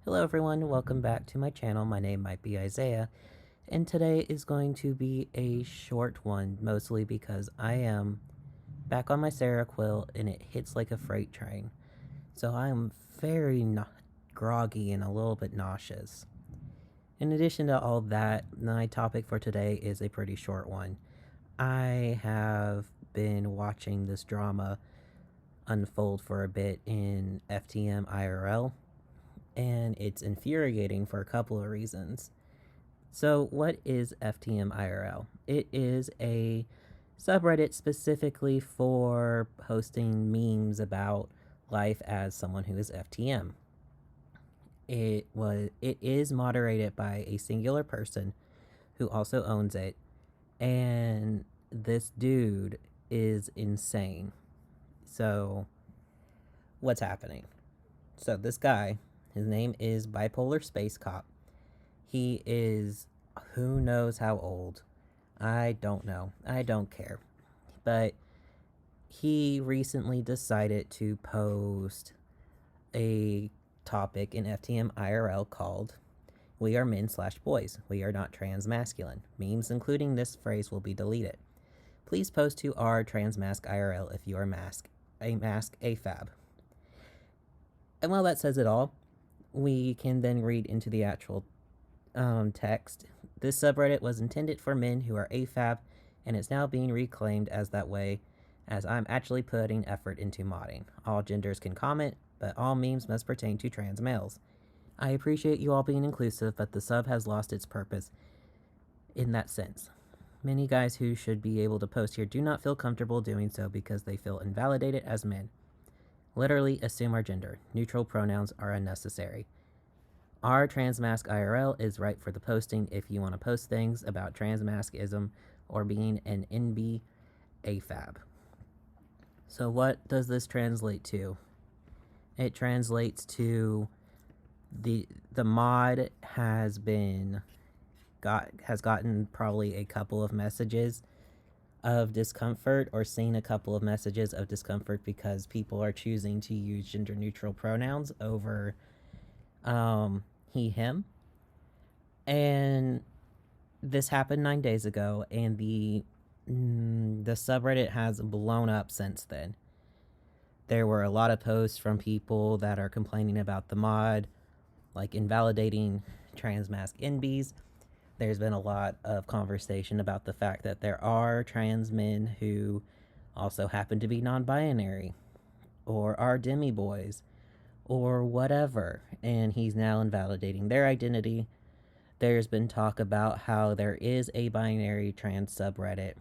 Hello everyone, welcome back to my channel. My name might be Isaiah, and today is going to be a short one, mostly because I am back on my Seroquel and it hits like a freight train. So I am very groggy and a little bit nauseous. In addition to all that, my topic for today is a pretty short one. I have been watching this drama unfold for a bit in FTM IRL, and it's infuriating for a couple of reasons. So, what is FTM IRL? It is a subreddit specifically for posting memes about life as someone who is FTM. It is moderated by a singular person who also owns it, and this dude is insane. So, what's happening? So, this guy, his name is Bipolar Space Cop. He is who knows how old. I don't know. I don't care. But he recently decided to post a topic in FTM IRL called "We are men/boys. We are not trans masculine. Memes including this phrase will be deleted. Please post to our trans mask IRL if you are a mask AFAB." And while that says it all, we can then read into the actual text. This subreddit was intended for men who are AFAB, and it's now being reclaimed as that way, as I'm actually putting effort into modding. All genders can comment, but all memes must pertain to trans males. I appreciate you all being inclusive, but the sub has lost its purpose in that sense. Many guys who should be able to post here do not feel comfortable doing so because they feel invalidated as men. Literally assume our gender. Neutral pronouns are unnecessary. Our Transmask IRL is right for the posting if you want to post things about transmascism or being an NB AFAB. So what does this translate to? It translates to the mod has gotten probably a couple of messages of discomfort, or seen a couple of messages of discomfort because people are choosing to use gender neutral pronouns over he, him. And this happened 9 days ago, and the subreddit has blown up since then. There were a lot of posts from people that are complaining about the mod, like invalidating transmask NBs. There's been a lot of conversation about the fact that there are trans men who also happen to be non-binary or are demi boys or whatever, and he's now invalidating their identity. There's been talk about how there is a binary trans subreddit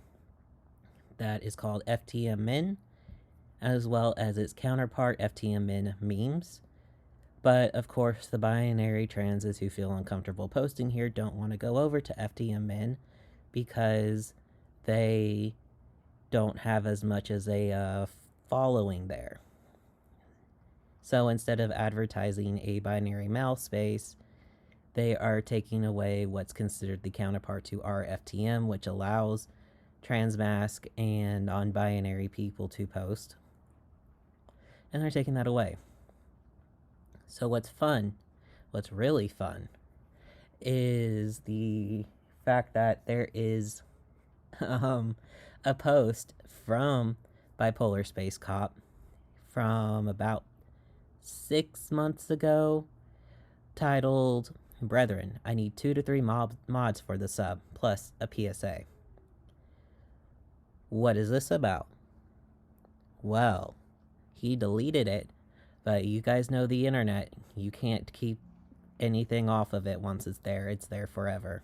that is called FTM Men, as well as its counterpart FTM Men Memes. But of course, the binary transes who feel uncomfortable posting here don't want to go over to FTM Men because they don't have as much as a following there. So instead of advertising a binary male space, they are taking away what's considered the counterpart to RFTM, which allows transmask and non-binary people to post. And they're taking that away. So what's really fun, is the fact that there is a post from Bipolar Space Cop from about 6 months ago titled, "Brethren, I need 2 to 3 mods for the sub, plus a PSA." What is this about? Well, he deleted it, but you guys know the internet. You can't keep anything off of it once it's there forever.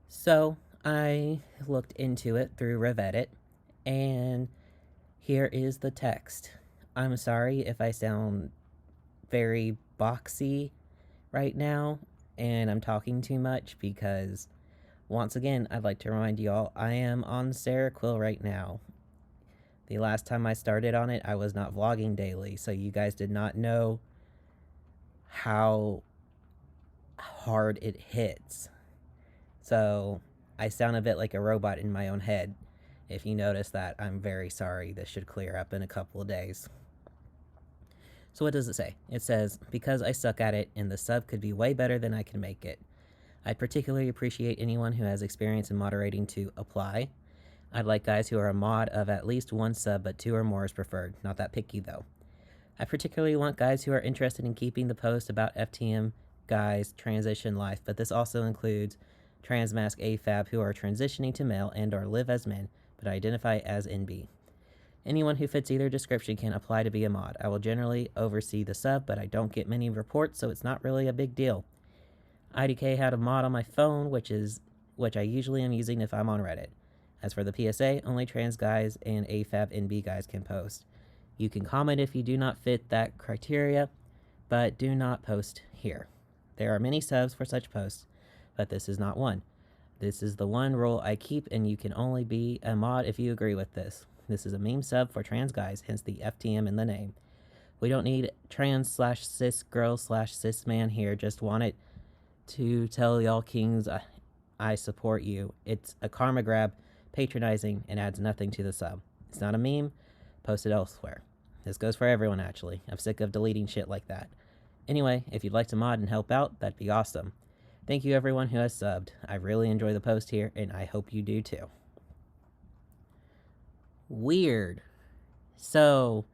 So I looked into it through Reddit, and here is the text. I'm sorry if I sound very boxy right now and I'm talking too much, because once again, I'd like to remind y'all, I am on Seroquel right now. The last time I started on it, I was not vlogging daily, so you guys did not know how hard it hits. So I sound a bit like a robot in my own head. If you notice that, I'm very sorry. This should clear up in a couple of days. So what does it say? It says, because I suck at it and the sub could be way better than I can make it. I'd particularly appreciate anyone who has experience in moderating to apply. I'd like guys who are a mod of at least one sub, but 2 or more is preferred. Not that picky though. I particularly want guys who are interested in keeping the post about FTM guys' transition life, but this also includes transmasc AFAB who are transitioning to male and or live as men, but identify as NB. Anyone who fits either description can apply to be a mod. I will generally oversee the sub, but I don't get many reports, so it's not really a big deal. IDK had a mod on my phone, which I usually am using if I'm on Reddit. As for the PSA, only trans guys and AFAB NB guys can post. You can comment if you do not fit that criteria, but do not post here. There are many subs for such posts, but this is not one. This is the one rule I keep, and you can only be a mod if you agree with this. This is a meme sub for trans guys, hence the FTM in the name. We don't need trans/cis girl/cis man here, just want it to tell y'all kings I support you. It's a karma grab, patronizing, and adds nothing to the sub. It's not a meme, post it elsewhere. This goes for everyone, actually. I'm sick of deleting shit like that. Anyway, if you'd like to mod and help out, that'd be awesome. Thank you everyone who has subbed. I really enjoy the post here, and I hope you do too. Weird. So,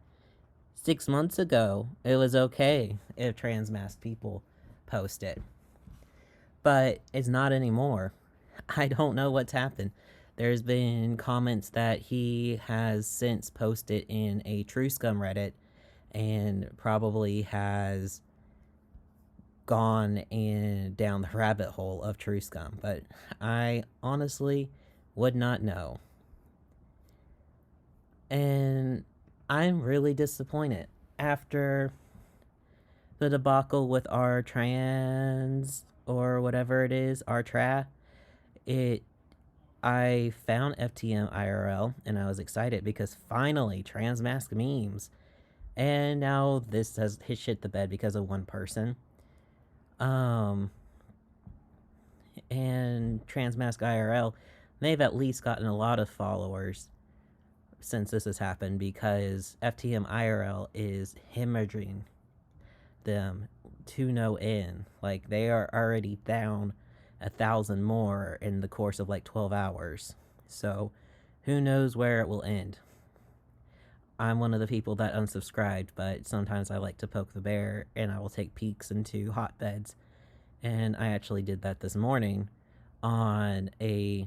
6 months ago, it was okay if transmasc people post it. But it's not anymore. I don't know what's happened. There's been comments that he has since posted in a True Scum Reddit and probably has gone down the rabbit hole of True Scum, but I honestly would not know. And I'm really disappointed after the debacle with our trans or whatever it is, our tra. I found FTM IRL and I was excited because finally transmasc memes. And now this has hit shit the bed because of one person. And transmasc IRL, they've at least gotten a lot of followers since this has happened because FTM IRL is hemorrhaging them to no end. Like, they are already down 1,000 more in the course of like 12 hours. So who knows where it will end. I'm one of the people that unsubscribed, but sometimes I like to poke the bear and I will take peeks into hotbeds. And I actually did that this morning on a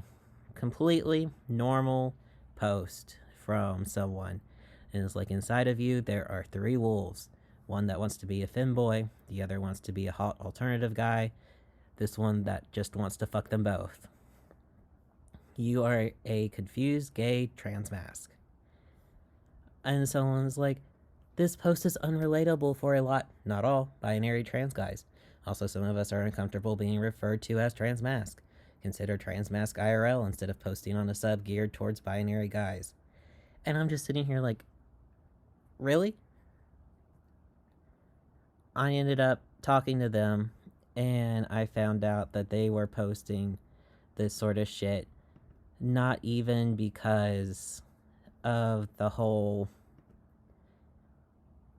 completely normal post from someone. And it's like, inside of you, there are 3 wolves. One that wants to be a femboy, the other wants to be a hot alternative guy, this one that just wants to fuck them both. You are a confused gay transmasc. And someone's like, this post is unrelatable for a lot, not all, binary trans guys. Also, some of us are uncomfortable being referred to as transmasc. Consider transmasc IRL instead of posting on a sub geared towards binary guys. And I'm just sitting here like, really? I ended up talking to them, and I found out that they were posting this sort of shit not even because of the whole...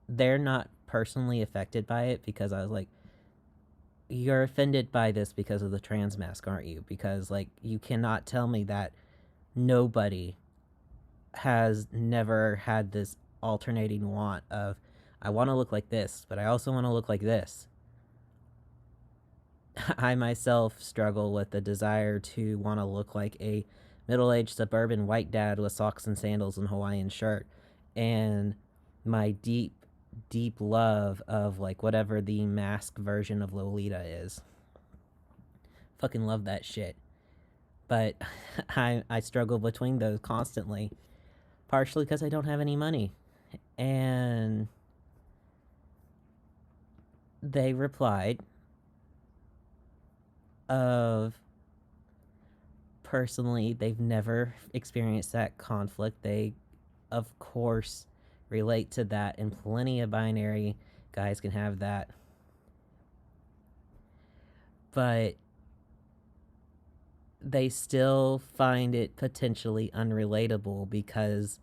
They're not personally affected by it, because I was like, you're offended by this because of the transmasc, aren't you? Because, like, you cannot tell me that nobody has never had this alternating want of, I want to look like this, but I also want to look like this. I myself struggle with the desire to want to look like a middle-aged suburban white dad with socks and sandals and Hawaiian shirt, and my deep love of, like, whatever the mask version of Lolita is. Fucking love that shit. But I struggle between those constantly, partially because I don't have any money. And they replied of, personally, they've never experienced that conflict. They, of course, relate to that, and plenty of binary guys can have that. But they still find it potentially unrelatable because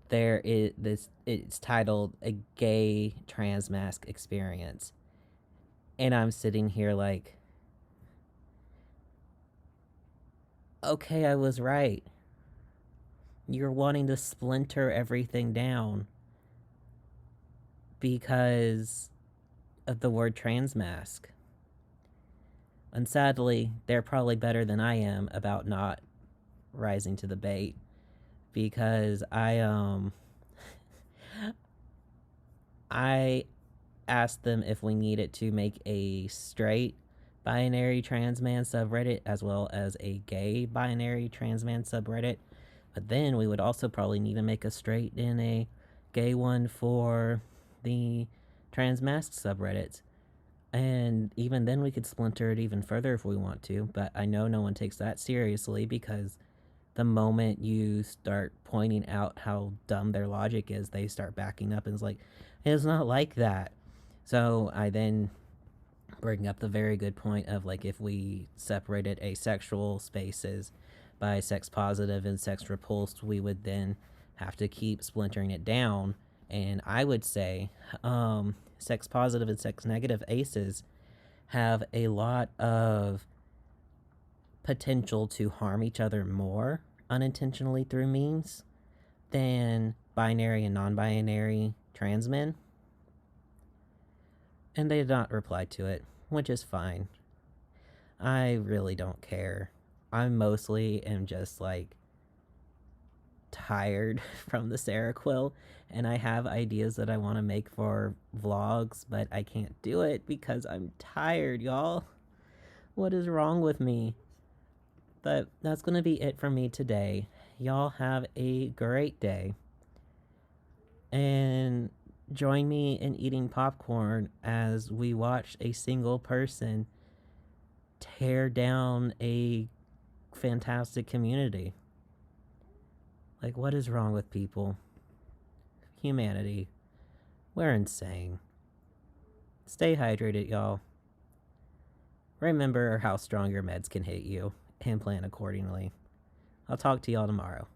there is this, it's titled A Gay Trans Mask Experience. And I'm sitting here like, okay, I was right. You're wanting to splinter everything down because of the word trans mask. And sadly, they're probably better than I am about not rising to the bait, because I asked them if we needed to make a straight binary trans man subreddit as well as a gay binary trans man subreddit. But then we would also probably need to make a straight and a gay one for the trans mask subreddits. And even then, we could splinter it even further if we want to. But I know no one takes that seriously, because the moment you start pointing out how dumb their logic is, they start backing up and it's like, it's not like that. So I then bring up the very good point of, like, if we separated asexual spaces by sex positive and sex repulsed, we would then have to keep splintering it down. And I would say sex positive and sex negative aces have a lot of potential to harm each other more unintentionally through memes than binary and non-binary trans men. And they did not reply to it, which is fine. I really don't care. I mostly am just like tired from the Seroquel, and I have ideas that I want to make for vlogs, but I can't do it because I'm tired, y'all. What is wrong with me? But that's going to be it for me today. Y'all have a great day. And join me in eating popcorn as we watch a single person tear down a fantastic community. Like, what is wrong with people? Humanity. We're insane. Stay hydrated, y'all. Remember how strong your meds can hit you, and plan accordingly. I'll talk to y'all tomorrow.